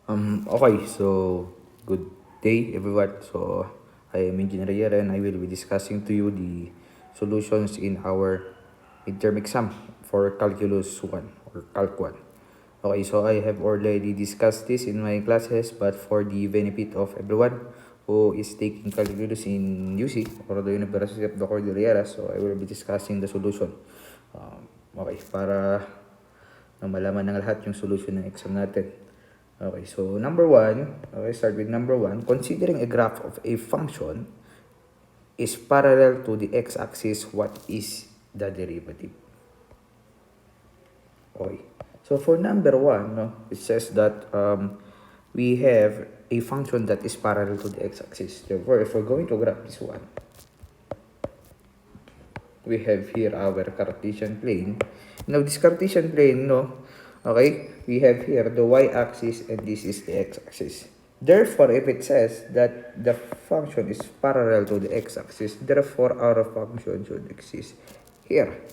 Okay, so good day everyone. So I am Engineer Yera and I will be discussing to you the solutions in our midterm exam for Calculus 1 or Calc 1. Okay, so I have already discussed this in my classes, but for the benefit of everyone who is taking Calculus in UC or the University of the Cordilleras, so I will be discussing the solution. Okay, para na malaman ng lahat yung solution ng exam natin. Okay, so number one, okay, start with number one. Considering a graph of a function is parallel to the x-axis, what is the derivative? Okay, so for number one, no, it says that we have a function that is parallel to the x-axis. Therefore, if we're going to graph this one, we have here our Cartesian plane. Now, this Cartesian plane, no, okay, we have here the y-axis and this is the x-axis. Therefore, if it says that the function is parallel to the x-axis, therefore our function should exist here.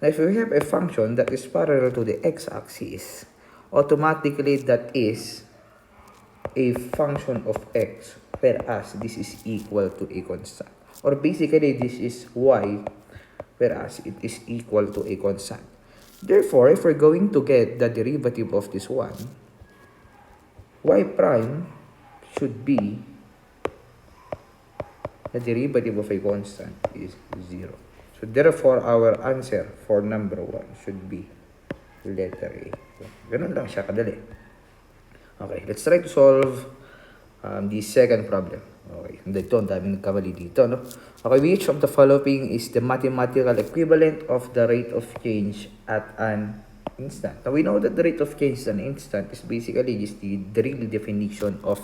Now, if we have a function that is parallel to the x-axis, automatically that is a function of x, whereas this is equal to a constant. Or basically, this is y, whereas it is equal to a constant. Therefore, if we're going to get the derivative of this one, y prime should be the derivative of a constant is 0. So therefore, our answer for number 1 should be letter A. Ganun lang siya kadali. Okay, let's try to solve the second problem. Okay, dito, ang daming nagkamali dito, no? Okay, which of the following is the mathematical equivalent of the rate of change at an instant? Now, we know that the rate of change at an instant is basically just the real definition of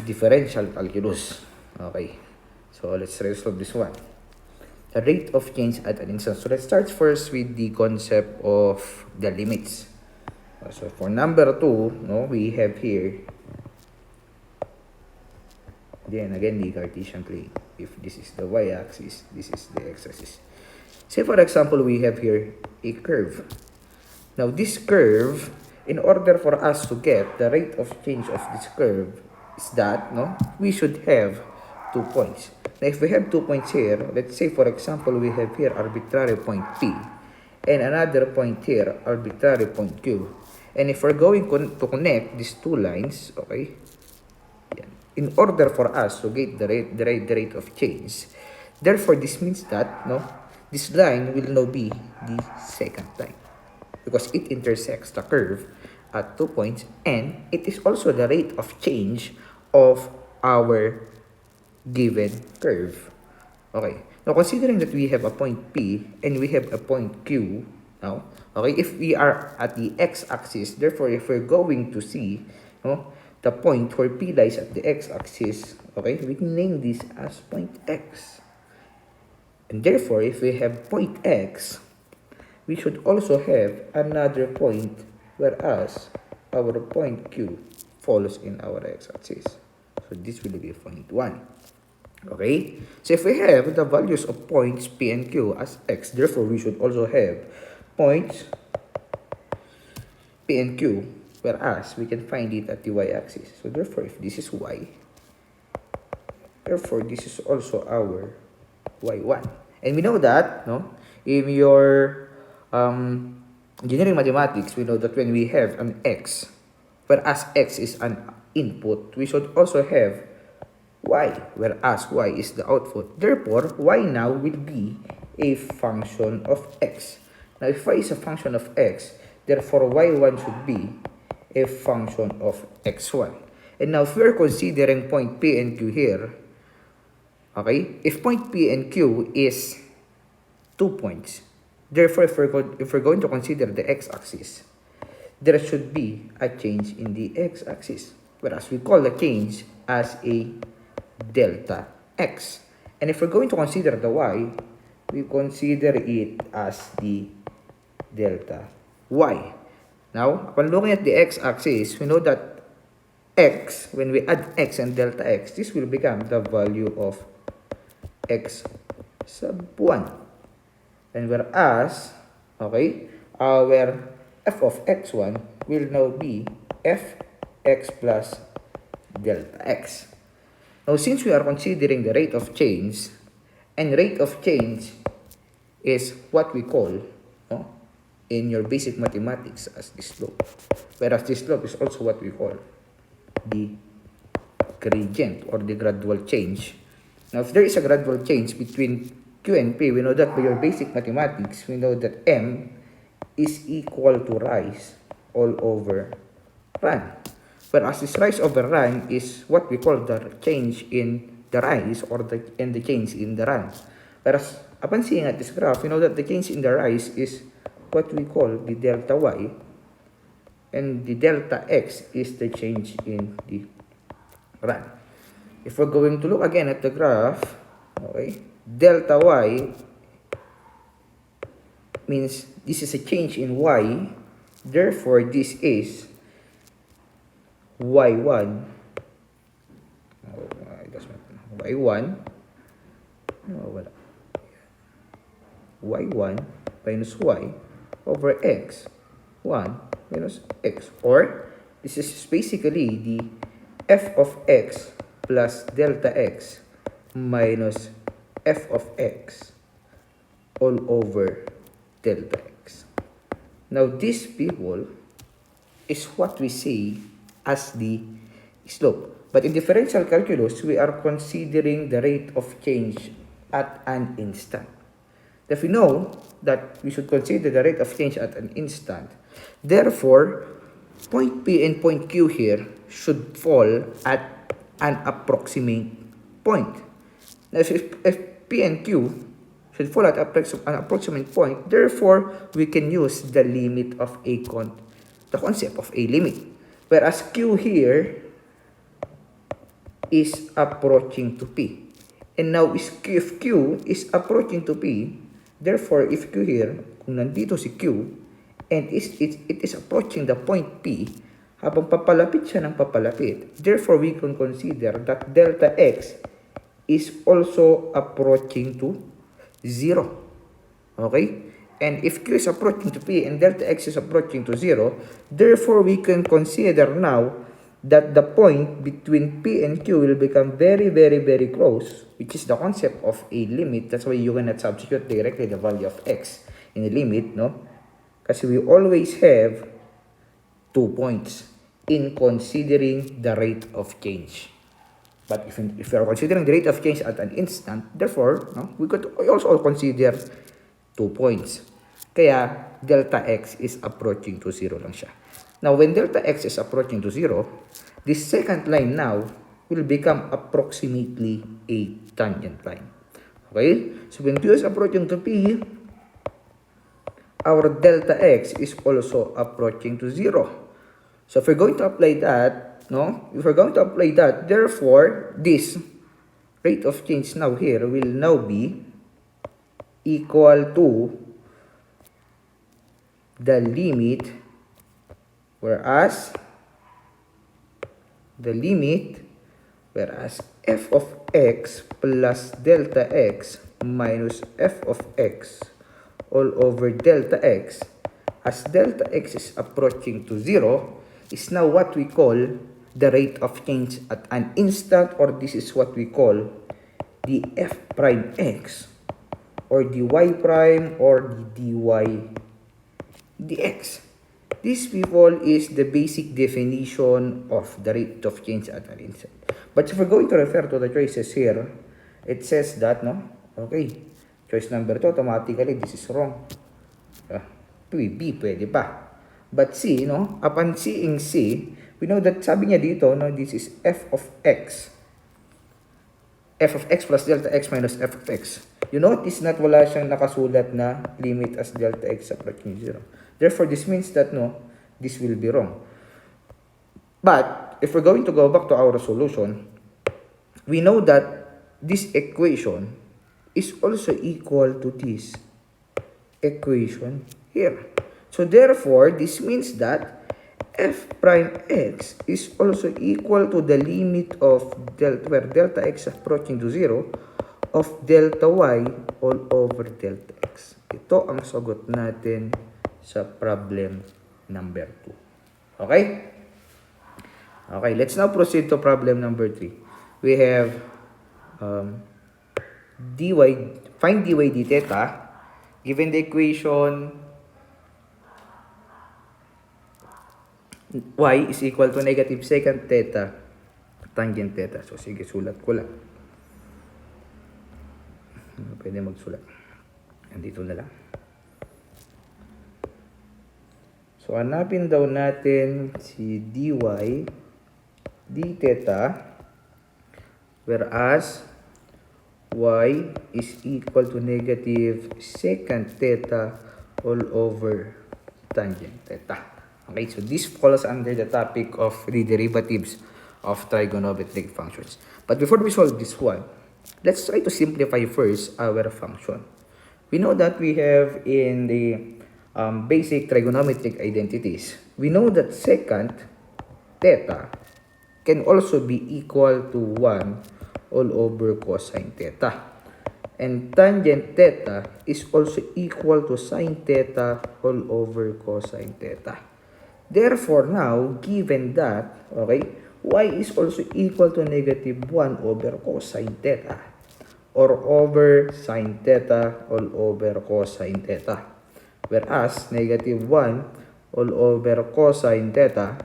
differential calculus. Okay, so let's try to solve this one. The rate of change at an instant. So let's start first with the concept of the limits. So for number 2, no, we have here, then again, the Cartesian plane. If this is the y-axis, this is the x-axis. Say for example, we have here a curve. Now this curve, in order for us to get the rate of change of this curve, is that, no, we should have 2 points. Now if we have 2 points here, let's say for example, we have here arbitrary point P, and another point here, arbitrary point Q. And if we're going to connect these two lines, okay, in order for us to get the rate of change, therefore this means that, no, this line will now be the second line because it intersects the curve at 2 points, and it is also the rate of change of our given curve. Okay, now considering that we have a point P and we have a point Q now, okay, if we are at the x-axis, therefore if we're going to see, no, the point where P lies at the x-axis, okay, we can name this as point X. And therefore, if we have point X, we should also have another point, whereas our point Q falls in our x-axis. So this will be point 1. Okay? So if we have the values of points P and Q as X, therefore we should also have points P and Q, whereas we can find it at the y-axis. So therefore, if this is y, therefore this is also our y1. And we know that, no, in your engineering mathematics, we know that when we have an x, whereas x is an input, we should also have y, whereas y is the output. Therefore, y now will be a function of x. Now, if y is a function of x, therefore y1 should be a function of x1. And now, if we're considering point P and Q here, okay, if point P and Q is 2 points, therefore, if we're going to consider the x-axis, there should be a change in the x-axis, whereas we call the change as a delta x. And if we're going to consider the y, we consider it as the delta y. Now, upon looking at the x-axis, we know that x, when we add x and delta x, this will become the value of x sub 1. And whereas, okay, our f of x1 will now be fx plus delta x. Now, since we are considering the rate of change, and rate of change is what we call, no, in your basic mathematics as the slope. Whereas the slope is also what we call the gradient or the gradual change. Now, if there is a gradual change between Q and P, we know that by your basic mathematics, we know that M is equal to rise all over run. Whereas this rise over run is what we call the change in the rise or the change in the run. Whereas upon seeing at this graph, we know that the change in the rise is what we call the delta y, and the delta x is the change in the run. If we're going to look again at the graph, okay, delta y means this is a change in y, therefore this is y1, y1 minus y over x1 minus x, or this is basically the f of x plus delta x minus f of x all over delta x. Now, this people is what we say as the slope. But in differential calculus, we are considering the rate of change at an instant. If we know that we should consider the rate of change at an instant, therefore, point P and point Q here should fall at an approximate point. Now, if P and Q should fall at an approximate point, therefore, we can use the limit of the concept of a limit. Whereas Q here is approaching to P. And now, if Q is approaching to P, therefore, if Q here, kung nandito si Q, and it is approaching the point P, habang papalapit siya ng papalapit, therefore, we can consider that delta x is also approaching to 0. Okay? And if Q is approaching to P and delta x is approaching to 0, therefore, we can consider now that the point between P and Q will become very, very, very close, which is the concept of a limit. That's why you cannot substitute directly the value of x in the limit, no? Kasi we always have 2 points in considering the rate of change. But if we are considering the rate of change at an instant, therefore, no, we could also consider 2 points. Kaya, delta x is approaching to 0 lang siya. Now, when delta x is approaching to 0, this second line now will become approximately a tangent line. Okay? So, when Q is approaching to P, our delta x is also approaching to 0. So, if we're going to apply that, no? If we're going to apply that, therefore, this rate of change now here will now be equal to the limit, whereas f of x plus delta x minus f of x all over delta x, as delta x is approaching to 0, is now what we call the rate of change at an instant, or this is what we call the f prime x, or the y prime, or the dy dx. This, people, is the basic definition of the rate of change at an instant. But if we're going to refer to the choices here, it says that, no? Okay, choice number 2, automatically, this is wrong. B, pwede pa. But C, no? Upon seeing C, we know that sabi niya dito, no, this is f of x. F of x plus delta x minus f of x. You notice that wala siyang nakasulat na limit as delta x approaching 0. Therefore, this means that, no, this will be wrong. But, if we're going to go back to our solution, we know that this equation is also equal to this equation here. So, therefore, this means that f prime x is also equal to the limit of where delta x approaching to 0 of delta y all over delta x. Ito ang sagot natin sa problem number 2. Okay? Okay, let's now proceed to problem number 3. We have dy, find dy d theta, given the equation y is equal to negative secant theta tangent theta. So, sige, sulat ko lang. Pwede magsulat. Andito na lang. So, hanapin daw natin si dy d theta, whereas y is equal to negative secant theta all over tangent theta. Okay, so this falls under the topic of the derivatives of trigonometric functions. But before we solve this one, let's try to simplify first our function. We know that we have in the basic trigonometric identities, we know that secant theta can also be equal to 1 all over cosine theta. And tangent theta is also equal to sine theta all over cosine theta. Therefore, now, given that, okay, y is also equal to negative 1 over cosine theta or over sine theta all over cosine theta. Whereas, negative 1 all over cosine theta,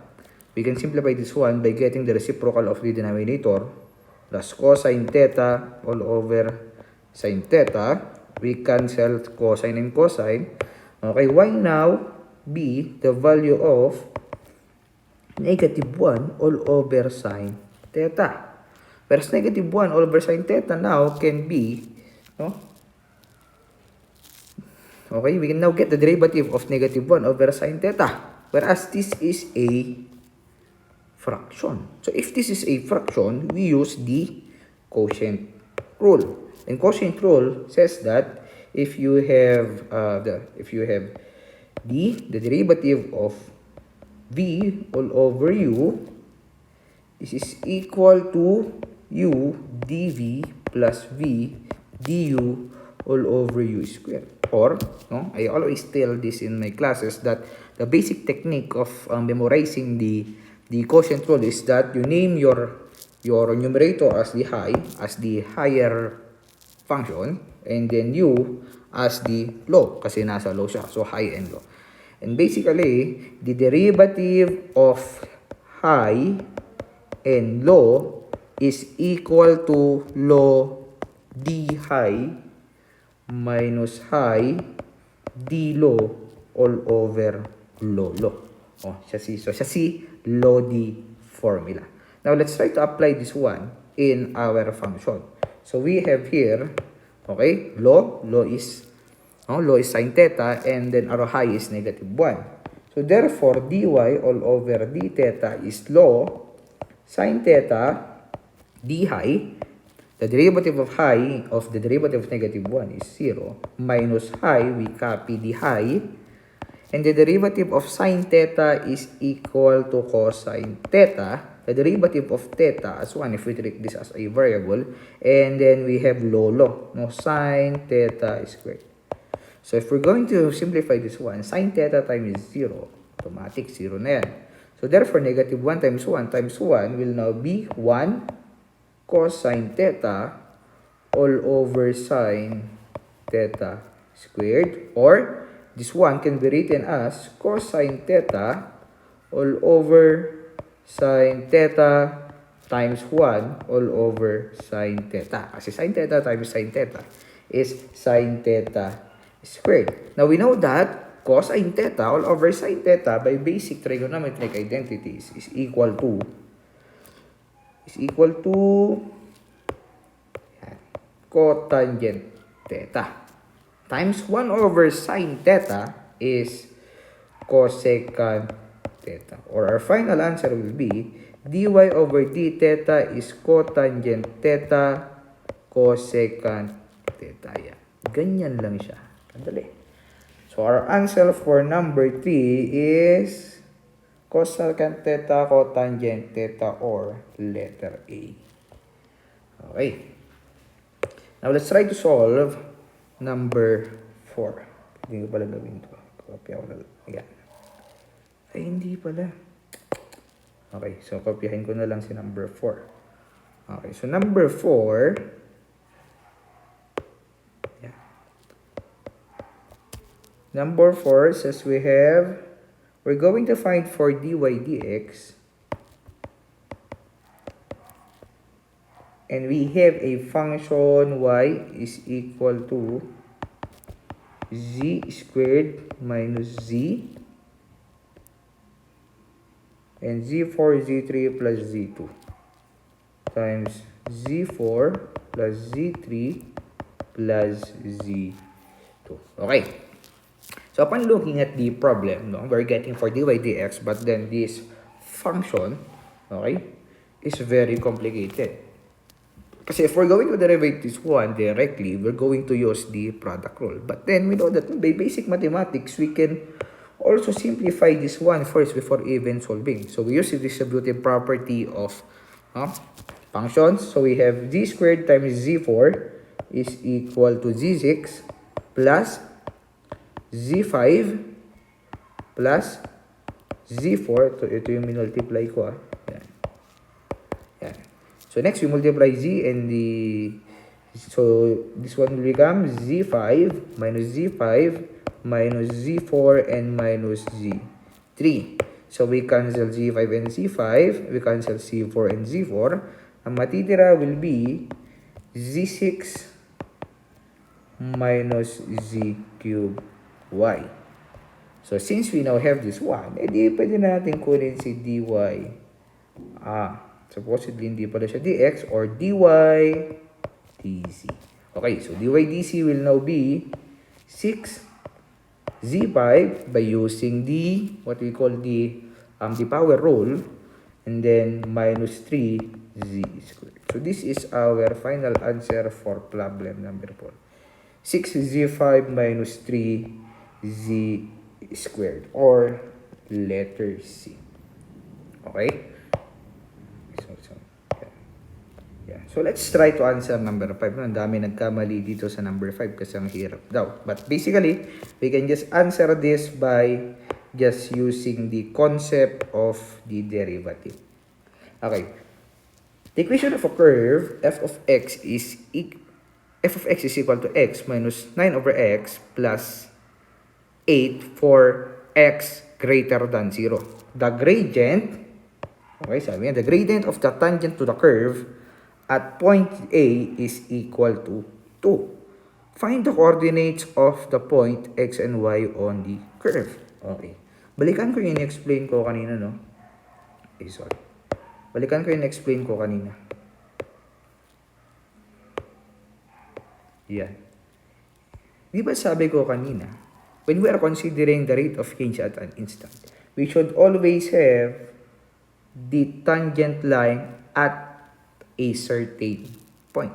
we can simplify this one by getting the reciprocal of the denominator plus cosine theta all over sine theta. We cancel cosine and cosine. Okay, y now be the value of negative 1 all over sine theta. Whereas negative 1 all over sine theta now can be, no? Okay, we can now get the derivative of negative 1 over sine theta. Whereas this is a fraction. So if this is a fraction, we use the quotient rule. And quotient rule says that if you have the derivative of v all over u, this is equal to u dv plus v du all over u squared. Or, no, I always tell this in my classes that the basic technique of memorizing the quotient rule is that you name your numerator as the higher function, and then u as the low kasi nasa low siya, so high and low. And basically, the derivative of high and low is equal to low d high minus high d low all over low low. Oh, siya si Lodi formula. Now, let's try to apply this one in our function. So, we have here, okay, low is sine theta, and then our high is negative 1. So, therefore, dy all over d theta is low sine theta d high. The derivative of high of the derivative of negative 1 is 0 minus high, we copy the high. And the derivative of sine theta is equal to cosine theta. The derivative of theta as 1 if we treat this as a variable. And then we have low. No, sine theta squared. So if we're going to simplify this one, sine theta times 0, automatic 0 na yan. So therefore, negative 1 times 1 times 1 will now be 1 cosine theta all over sine theta squared, or this one can be written as cosine theta all over sine theta times 1 all over sine theta. Kasi sine theta times sine theta is sine theta squared. Now, we know that cosine theta all over sine theta by basic trigonometric identities is equal to cotangent theta times 1 over sine theta is cosecant theta. Or our final answer will be dy over d theta is cotangent theta cosecant theta. Yan. Ganyan lang siya. Madali. So our answer for number 3 is cosecant theta, cotangent theta, or letter A. Okay. Now let's try to solve number 4. Hindi ko pala gawin ito. Copy ako na. Ayan. Ay, hindi pala. Okay, so kopyahin ko na lang si number 4. Okay, so number 4, yeah. Number 4 says we're going to find for dy dx, and we have a function y is equal to z squared minus z, and z4, z3 plus z2 times z4 plus z3 plus z2. Okay. So upon looking at the problem, no, we're getting for dy dx, but then this function, okay, is very complicated. Kasi if we're going to derive this one directly, we're going to use the product rule. But then we know that by basic mathematics, we can also simplify this one first before even solving. So we use the distributive property of functions. So we have z squared times z4 is equal to z6 plus z5 plus z4. So ito yung minultiply ko. Yan. Yan. So next we multiply z and so this one will become z5 minus z5 minus z4 and minus z3. So we cancel z5 and z5, we cancel c4 and z4. Ang matitira will be z6 minus z cube y. So since we now have this one, edi pwede natin kunin si dy. Supposedly hindi pala siya dx or dy dz. Okay, so dy dz will now be 6 z5 by using the what we call the power rule, and then minus 3 z squared. So this is our final answer for problem number 4. 6z5 minus 3 z squared, or letter C. Okay? So let's try to answer number 5. Ang dami nagkamali dito sa number 5 kasi ang hirap daw. But basically, we can just answer this by just using the concept of the derivative. Okay. The equation of a curve f of x is equal to x minus 9 over x plus 8 for x greater than 0. The gradient, okay, sabi nga, the gradient of the tangent to the curve at point A is equal to 2. Find the coordinates of the point x and y on the curve. Okay. Balikan ko yung explain ko kanina, no? Okay, sorry. Balikan ko yung explain ko kanina. Yan. Di ba sabi ko kanina, when we are considering the rate of change at an instant, we should always have the tangent line at a certain point.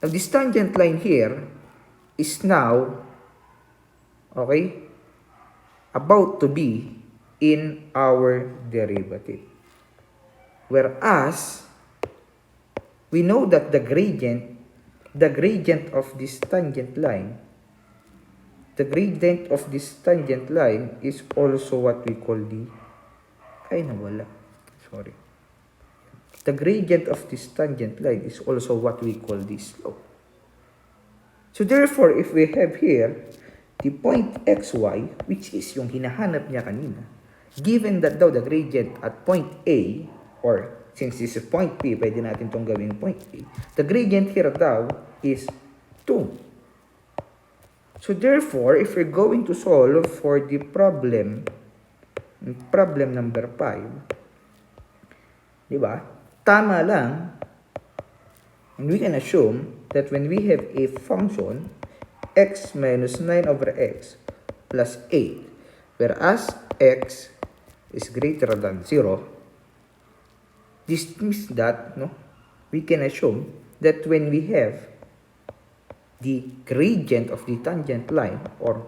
Now, this tangent line here is now, okay, about to be in our derivative. Whereas, we know that the gradient of this tangent line, is also what we call the, the gradient of this tangent line is also what we call the slope. So therefore, if we have here the point xy, which is yung hinahanap niya kanina, given that daw the gradient at point A, or since this is point P, pwede natin itong gawing point A, the gradient here daw is 2. So therefore, if we're going to solve for the problem number 5, di ba? Tama lang, and we can assume that when we have a function x minus 9 over x plus 8, whereas x is greater than 0, this means that we can assume that when we have the gradient of the tangent line, or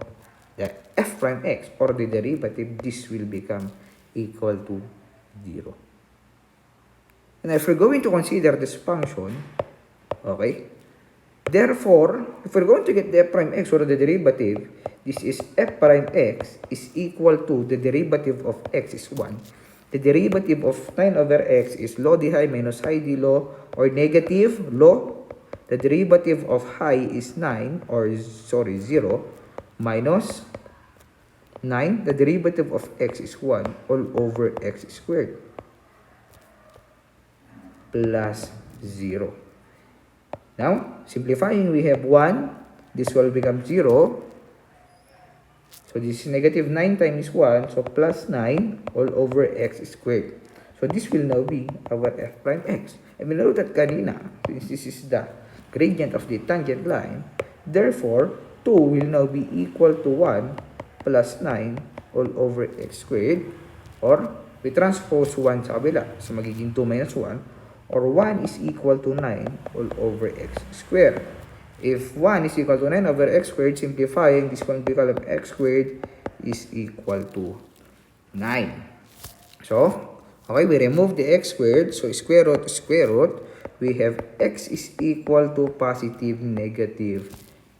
the f prime x, or the derivative, this will become equal to 0. And if we're going to consider this function, okay, therefore, if we're going to get the f prime x, or the derivative, this is f prime x is equal to the derivative of x is 1. The derivative of 9 over x is low d high minus high d low, or negative low. The derivative of high is 9, or 0, minus 9. The derivative of x is 1 all over x squared plus 0. Now, simplifying, we have 1. This will become 0. So this is negative 9 times 1. So plus 9 all over x squared. So this will now be our f prime x. And we know that kanina, since this is the gradient of the tangent line, therefore, 2 will now be equal to 1 plus 9 all over x squared. Or, we transpose 1 sa kabila. So magiging 2 minus 1. Or 1 is equal to 9 all over x squared. If 1 is equal to 9 over x squared, simplifying, this one become x squared is equal to 9. So, okay, we remove the x squared. So, square root, we have x is equal to positive negative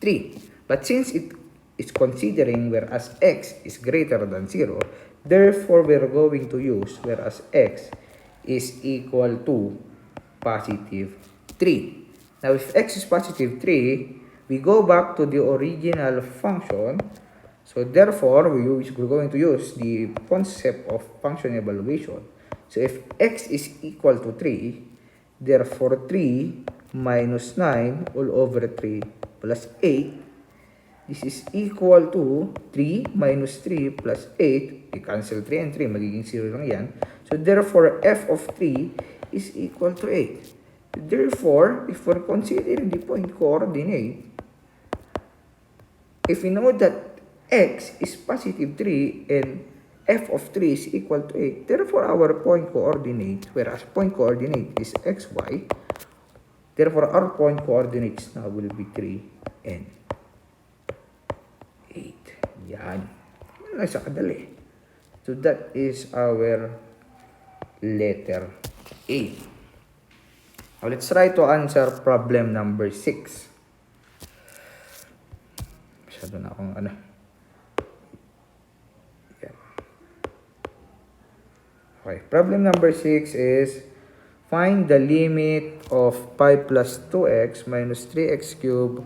3. But since it is considering whereas x is greater than 0, therefore, we're going to use whereas x is equal to positive 3. Now, if x is positive 3, we go back to the original function. So, therefore, we're going to use the concept of function evaluation. So, if x is equal to 3, therefore 3 minus 9 all over 3 plus 8, this is equal to 3 minus 3 plus 8. We cancel 3 and 3, magiging 0 lang yan. So, therefore, f of 3 is equal to 8. Therefore, if we're considering the point coordinate, if we know that x is positive 3 and f of 3 is equal to 8, therefore our point coordinate, whereas point coordinate is xy, therefore our point coordinates now will be 3 and 8. Yan. Yan lang sa kadali. So that is our letter A. Now, let's try to answer problem number 6. Masyado na akong ano. Yeah. Okay, problem number 6 is find the limit of 5 plus 2x minus 3x cubed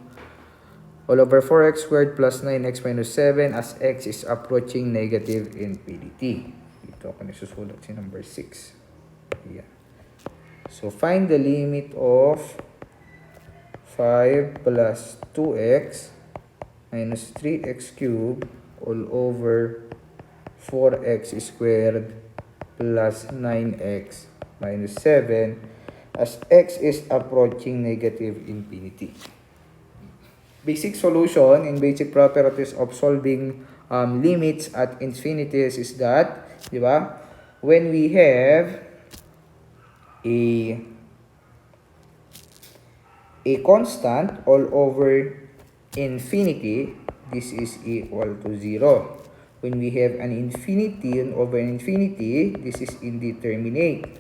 all over 4x squared plus 9x minus 7 as x is approaching negative infinity. Dito ako nasusulat si number 6. Yeah. So, find the limit of 5 plus 2x minus 3x cubed all over 4x squared plus 9x minus 7 as x is approaching negative infinity. Basic solution in basic properties of solving limits at infinities is that, di ba, when we have a constant all over infinity, this is equal to 0. When we have an infinity over infinity, this is indeterminate.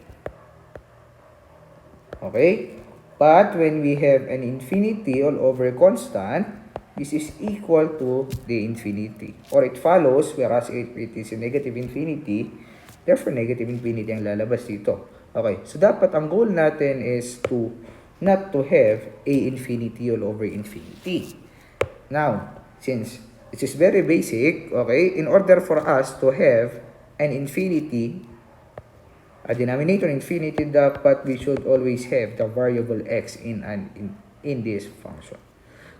Okay? But when we have an infinity all over constant, this is equal to the infinity. Or it follows, whereas it is a negative infinity, therefore negative infinity ang lalabas dito. Okay, so dapat ang goal natin is to not to have a infinity all over infinity. Now, since it is very basic, okay, in order for us to have an infinity, a denominator infinity, dapat we should always have the variable x in this function.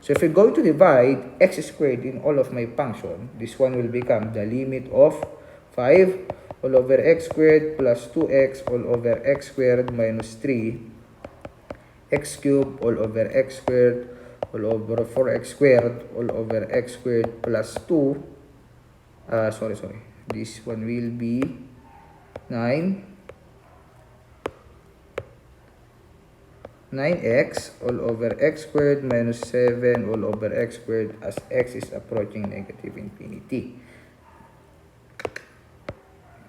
So if we're going to divide x squared in all of my function, this one will become the limit of 5 all over x squared plus 2x all over x squared minus 3 x cubed all over x squared all over 4x squared all over x squared plus 2 this one will be 9x all over x squared minus 7 all over x squared as x is approaching negative infinity.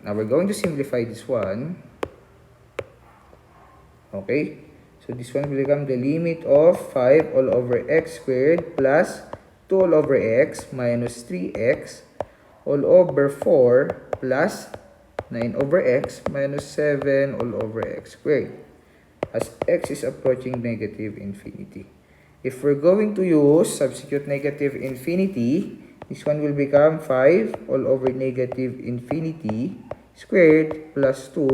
Now, we're going to simplify this one. Okay? So, this one will become the limit of 5 all over x squared plus 2 all over x minus 3x all over 4 plus 9 over x minus 7 all over x squared as x is approaching negative infinity. If we're going to use substitute negative infinity, this one will become 5 all over negative infinity squared plus 2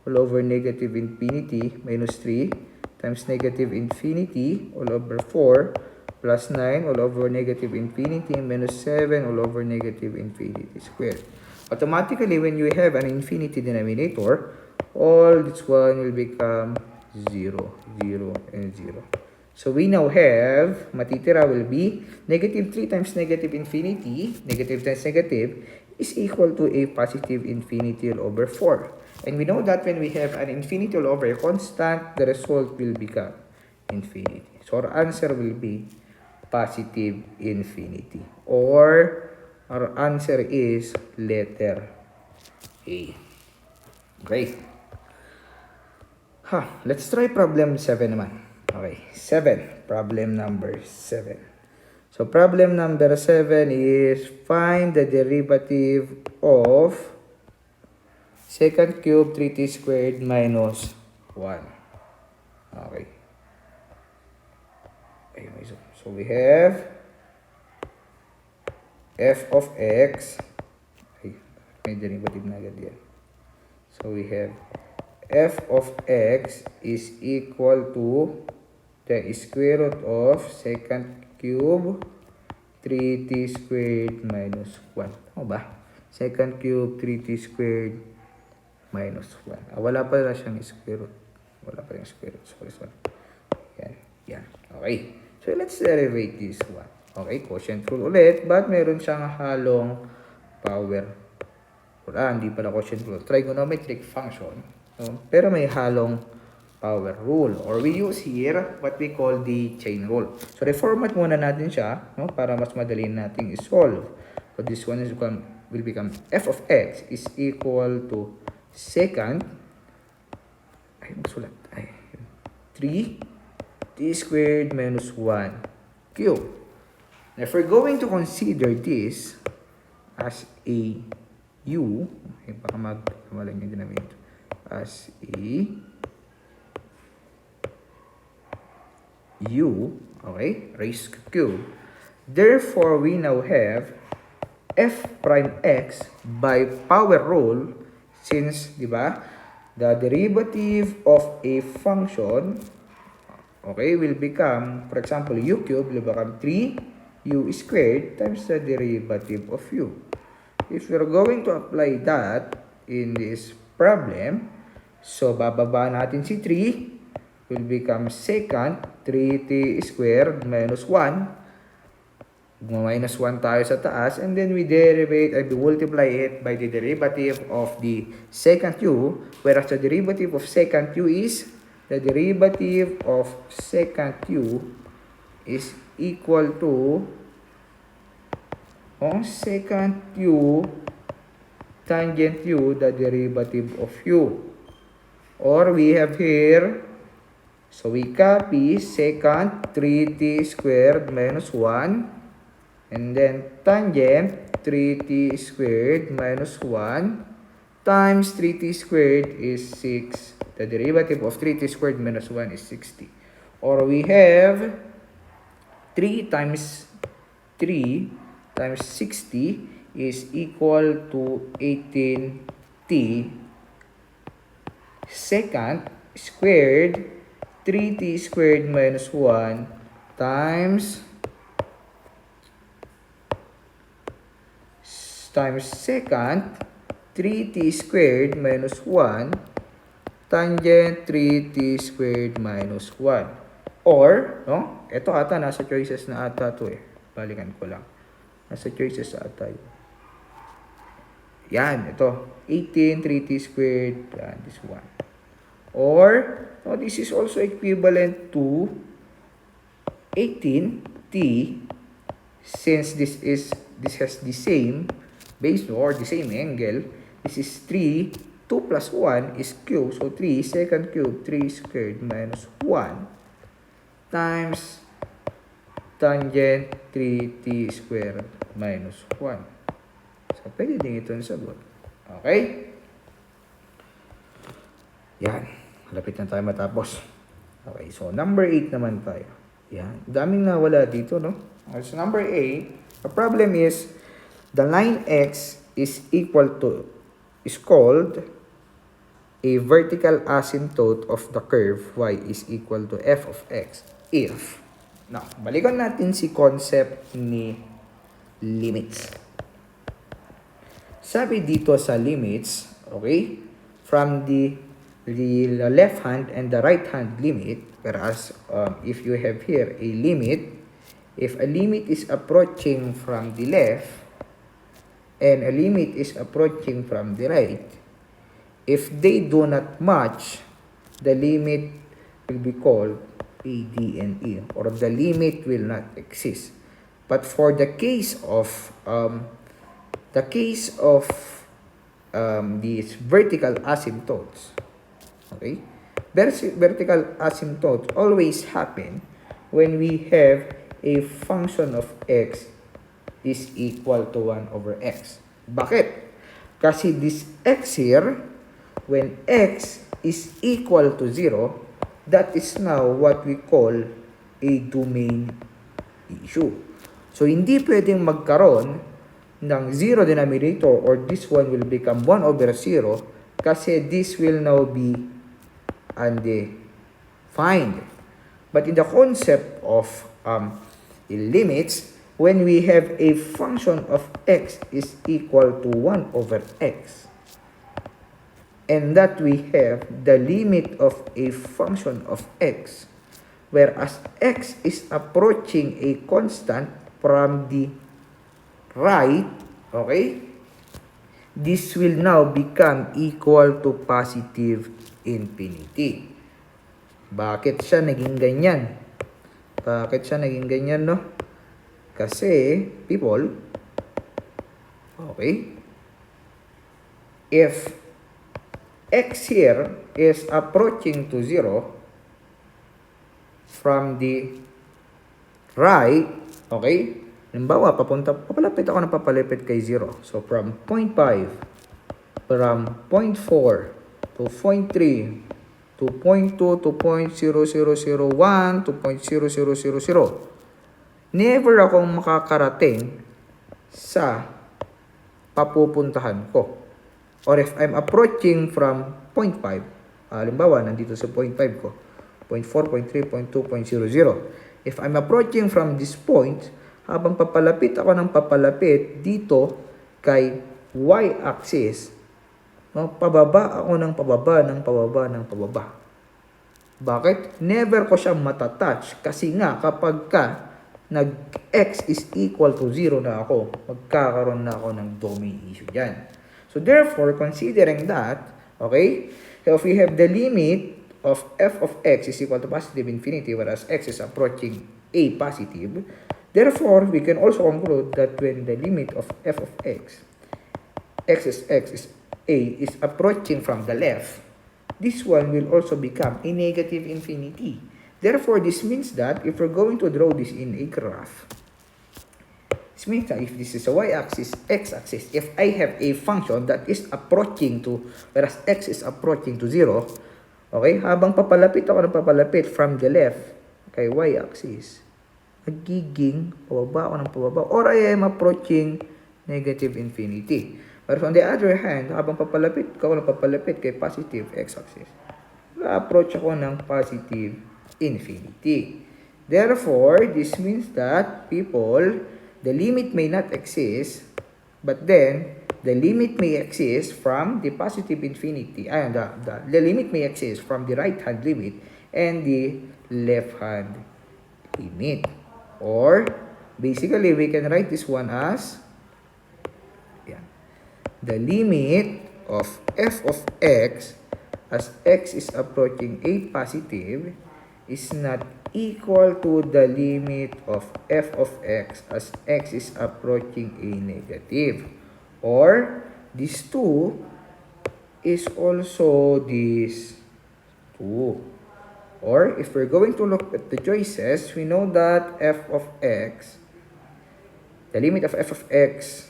all over negative infinity minus 3 times negative infinity all over 4 plus 9 all over negative infinity minus 7 all over negative infinity squared. Automatically, when you have an infinity denominator, all this one will become 0, 0, and 0. So we now have, matitira will be negative 3 times negative infinity, negative times negative, is equal to a positive infinity all over 4. And we know that when we have an infinity all over a constant, the result will become infinity. So our answer will be positive infinity. Or our answer is letter A. Great. Let's try problem 7 naman. Okay, 7. Problem number 7. So problem number 7 is find the derivative of secant cube 3t squared minus 1. Okay. So we have f of x. May derivative na agad yan. So we have f of x is equal to the square root of secant cube 3t squared minus 1. Ano ba? Secant cube 3t squared minus 1. Wala pa na siyang square root. Wala pa yung square root. Sorry. Yan. Yan. Okay. So let's derivate this one. Okay. Quotient rule ulit. But meron siyang halong power. Hindi pala quotient rule. Trigonometric function. Pero may halong power rule, or we use here what we call the chain rule. So reformat muna natin siya, no, para mas madali nating i-solve. So this one will become f of x is equal to secant 3 t squared minus 1 cube. Now if we're going to consider this as a u, baka magkamalan yung dinamit, as a u, okay, raised to cube. Therefore, we now have f prime x by power rule, since, di ba, the derivative of a function, okay, will become, for example, u cube will become 3u squared times the derivative of u. If we're going to apply that in this problem, so bababa natin si 3, will become secant 3t squared minus 1. Minus 1 tayo sa taas, and then we derivate and we multiply it by the derivative of the secant u, whereas the derivative of secant u is equal to secant u tangent u, the derivative of u. Or we have here, so we copy secant 3t squared minus 1, and then tangent 3t squared minus 1 times 3t squared is 6. The derivative of 3t squared minus 1 is 60. Or we have 3 times 60 is equal to 18t secant squared 3t squared minus 1 times secant 3t squared minus 1 tangent 3t squared minus 1. Or, no? Ito ata, nasa choices na ata to eh. Balikan ko lang. Nasa choices ata yun. Yan, ito. 18, 3t squared, yan, this one. Or, no, this is also equivalent to 18t, since this has the same base or the same angle. This is 3, 2 plus 1 is cube, so 3 secant cube 3 squared minus 1 times tangent 3t squared minus 1. So, pwede din ito ang sagot. Okay? Yan. Malapit na tayo matapos. Okay, so number 8 naman tayo. Yan. Daming nawala dito, no? Okay, so number 8, the problem is the line x is called a vertical asymptote of the curve y is equal to f of x if. Now, balikan natin si concept ni limits. Sabi dito sa limits, okay, from the left hand and the right hand limit, whereas if you have here a limit, if a limit is approaching from the left and a limit is approaching from the right, if they do not match, the limit will be called A, D, and E, or the limit will not exist. But for the case of these vertical asymptotes, okay, vertical asymptotes always happen when we have a function of x is equal to 1 over x. Bakit? Kasi this x here, when x is equal to 0, that is now what we call a domain issue. So, hindi pwedeng magkaroon ng 0 denominator or this one will become 1 over 0 kasi this will now be undefined. But in the concept of limits, when we have a function of x is equal to 1 over x, and that we have the limit of a function of x, whereas x is approaching a constant from the right, okay, this will now become equal to positive infinity. Bakit siya naging ganyan? Bakit siya naging ganyan, no? Kasi, people, okay, if x here is approaching to 0 from the right, okay, halimbawa, papalapit ako ng papalapit kay 0. So, from 0.5, from 0.4 to 0.3, to 0.2, to 0.0001, to 0.0000. Never akong makakarating sa papupuntahan ko. Or if I'm approaching from 0.5, halimbawa, nandito sa 0.5 ko, 0.4, 0.3, 0.2, 0.00. If I'm approaching from this point, habang papalapit ako ng papalapit dito kay y-axis, pababa ako ng pababa, ng pababa, ng pababa. Bakit? Never ko siya matatouch kasi nga kapag ka nag-x is equal to 0 na ako, magkakaroon na ako ng domain issue dyan. So therefore, considering that, okay, if we have the limit of f of x is equal to positive infinity, whereas x is approaching a positive, therefore, we can also conclude that when the limit of f of x is a, is approaching from the left, this one will also become a negative infinity. Therefore, this means that if we're going to draw this in a graph, this means that if this is a y-axis, x-axis, if I have a function that is approaching to, whereas x is approaching to 0, okay, habang papalapit ako ng papalapit from the left kay y-axis, nagiging pababa ako ng pababa, or I am approaching negative infinity. But on the other hand, habang papalapit ako ng papalapit kay positive x-axis, approach ako ng positive infinity. Therefore, this means that people, the limit may not exist, but then the limit may exist from the positive infinity, and the limit may exist from the right hand limit and the left hand limit. Or basically we can write this one as the limit of f of x as x is approaching a positive is not equal to the limit of f of x as x is approaching a negative. Or this 2 is also this 2. Or if we're going to look at the choices, we know that f of x, the limit of f of x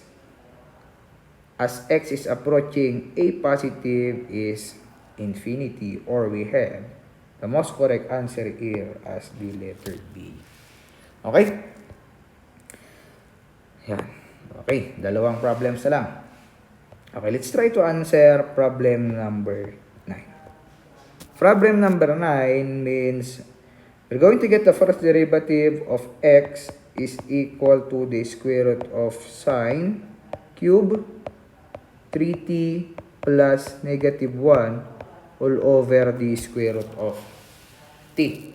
as x is approaching a positive is infinity, or we have the most correct answer here as the letter B. Okay? Yan. Okay, dalawang problems na lang. Okay, let's try to answer problem number 9. Problem number 9 means we're going to get the first derivative of x is equal to the square root of sine cube 3t plus negative 1 all over the square root of t.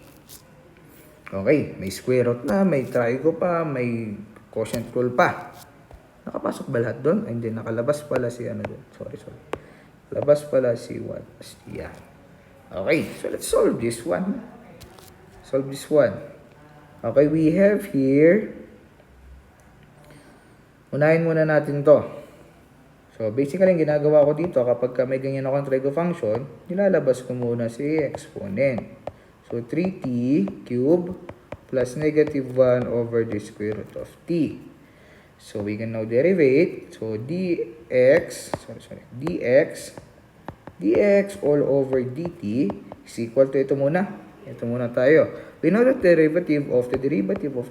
Okay, may square root na, may trigo pa, may quotient rule pa. Nakapasok ba lahat doon? Ay, hindi, nakalabas pala si ano doon. Sorry. Labas pala si what? Yan. Okay, so let's solve this one. Okay, we have here, unahin muna natin to. So, basically, yung ginagawa ko dito, kapag may ganyan akong trigo function, nilalabas ko muna si exponent. So, 3t cube plus negative 1 over the square root of t. So, we can now derivate. So, dx all over dt is equal to ito muna. Ito muna tayo. We know that the derivative of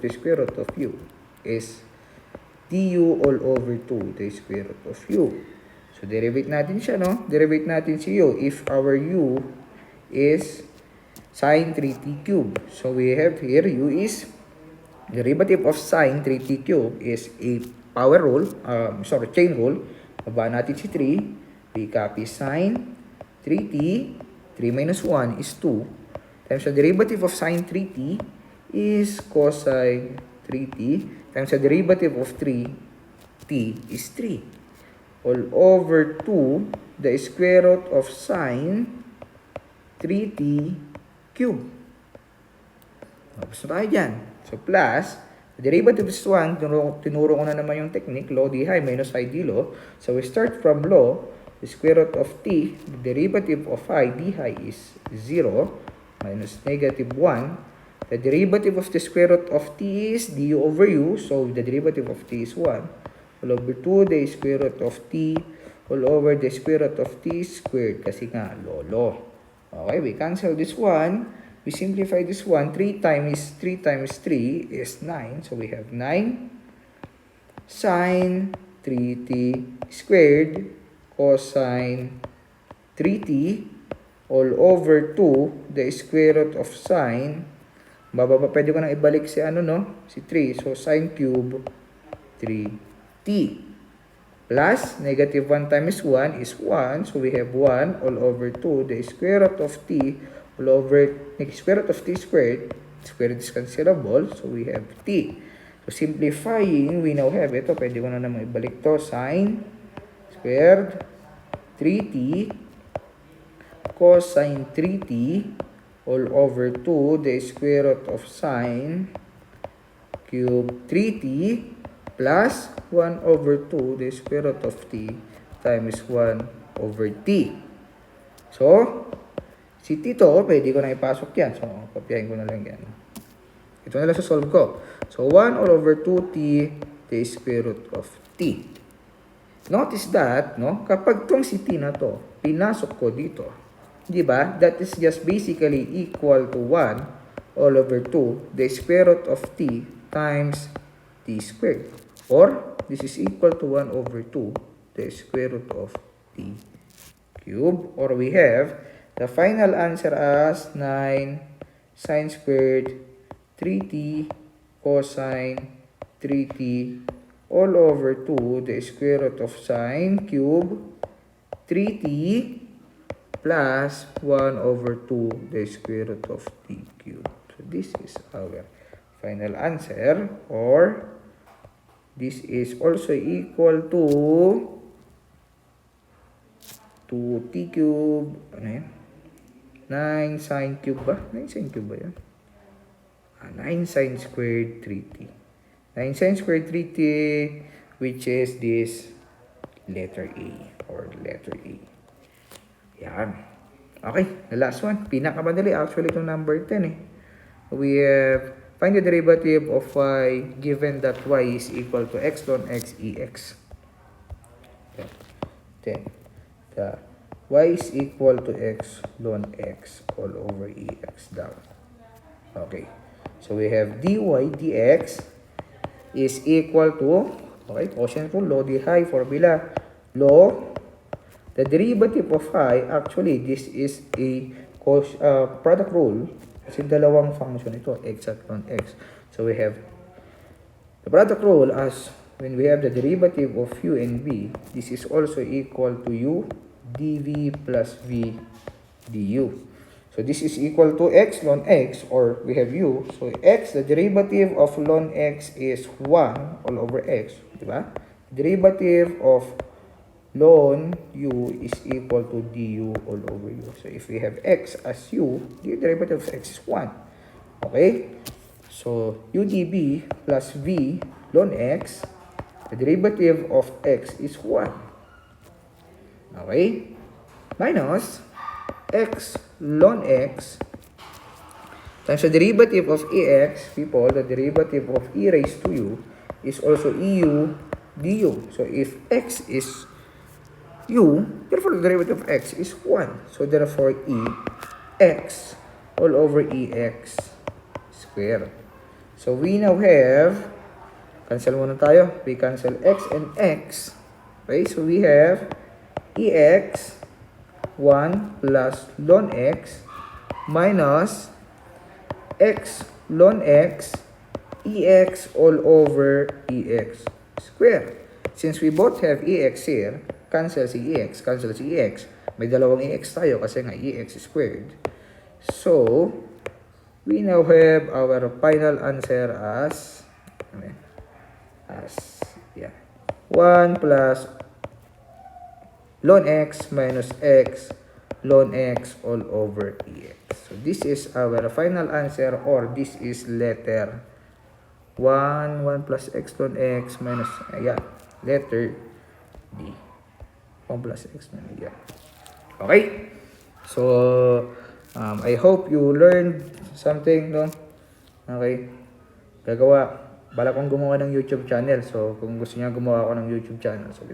the square root of u is du all over 2 the square root of u. So, derivate natin siya, no? Derivate natin si u if our u is sine 3t cube. So, we have here u is derivative of sine 3t cube is a chain rule. Baba natin si 3. We copy sine 3t. 3 minus 1 is 2. Times the derivative of sine 3t is cosine 3t. Times the derivative of 3t is 3. All over 2 the square root of sine 3t cube. Tapos na tayo dyan. So, plus, the derivative is 1. Tinuro ko na naman yung technique. Law d high minus high d low. So, we start from law. The square root of t, the derivative of high d high is 0 minus negative 1. The derivative of the square root of t is du over u. So, the derivative of t is 1. All over 2, the square root of t all over the square root of t squared. Kasi nga, lolo. Okay, we cancel this one. We simplify this one. 3 times 3 is 9. So, we have 9 sine 3t squared cosine 3t all over 2 the square root of sine. Pwede ko nang ibalik si si 3. So, sine cube 3t plus negative 1 times 1 is 1. So, we have 1 all over 2 the square root of t all over square root of t squared. Square root is cancelable. So, we have t. So, simplifying, we now have ito. Pwede ko na naman ibalik to. Sine squared 3t cosine 3t all over 2 the square root of sine cube 3t plus 1 over 2 the square root of t times 1 over t. So, si t to, pwede ko na ipasok yan. So, kopyahin ko na lang yan. Ito na lang sa solve ko. So, 1 all over 2t the square root of t. Notice that, kapag tong si t na to, pinasok ko dito, di ba? That is just basically equal to 1 all over 2 the square root of t times t squared. Or, this is equal to 1 over 2 the square root of t cube. Or we have the final answer as 9 sine squared 3t cosine 3t all over 2 the square root of sine cube 3t plus 1 over 2 the square root of t cube. So, this is our final answer, or this is also equal to t cube, 9 sine cube ba? 9 sine cube ba yan? 9 sine squared 3t. 9 sine squared 3t, which is this letter A, or letter A. Yan. Okay, the last one. Pinakamadali. Actually, itong number 10 We have, find the derivative of y given that y is equal to x ln x ex. 10. The y is equal to x ln x all over ex down. Okay. So we have dy dx is equal to, okay, quotient rule, law, the high formula. Law, the derivative of phi, actually, this is a product rule. Kasi dalawang function ito, x at ln x. So we have the product rule as when we have the derivative of u and v, this is also equal to u dv plus v du. So this is equal to x ln x, or we have u. So x, the derivative of ln x is 1 all over x, diba? Derivative of ln u is equal to du all over u. So if we have x as u, the derivative of x is 1. Okay? So u dv plus v ln x, the derivative of x is 1. Okay? Minus x ln x times the derivative of ex, people, the derivative of e raised to u is also eu du. So if x is u, therefore the derivative of x is 1. So therefore e x all over ex squared. So we now have, cancel muna tayo. We cancel x and x. Okay, so we have ex 1 plus ln x minus x ln x ex all over ex squared. Since we both have ex here, cancel si ex, cancel si ex. May dalawang ex tayo kasi nga ex squared. So, we now have our final answer as 1 plus ln x minus x ln x all over ex. So this is our final answer, or this is letter 1 plus x ln x minus, letter D. 1 plus x minus, Okay? So, I hope you learned something, no? Okay? Bala kong gumawa ng YouTube channel. So, kung gusto niya gumawa ako ng YouTube channel, so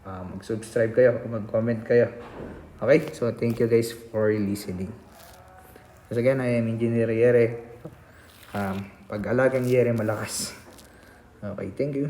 mag-subscribe kayo, mag-comment kayo. Okay? So, thank you guys for listening. Once again, I am Engineer Yere. Pag-alagang Yere, malakas. Okay, thank you.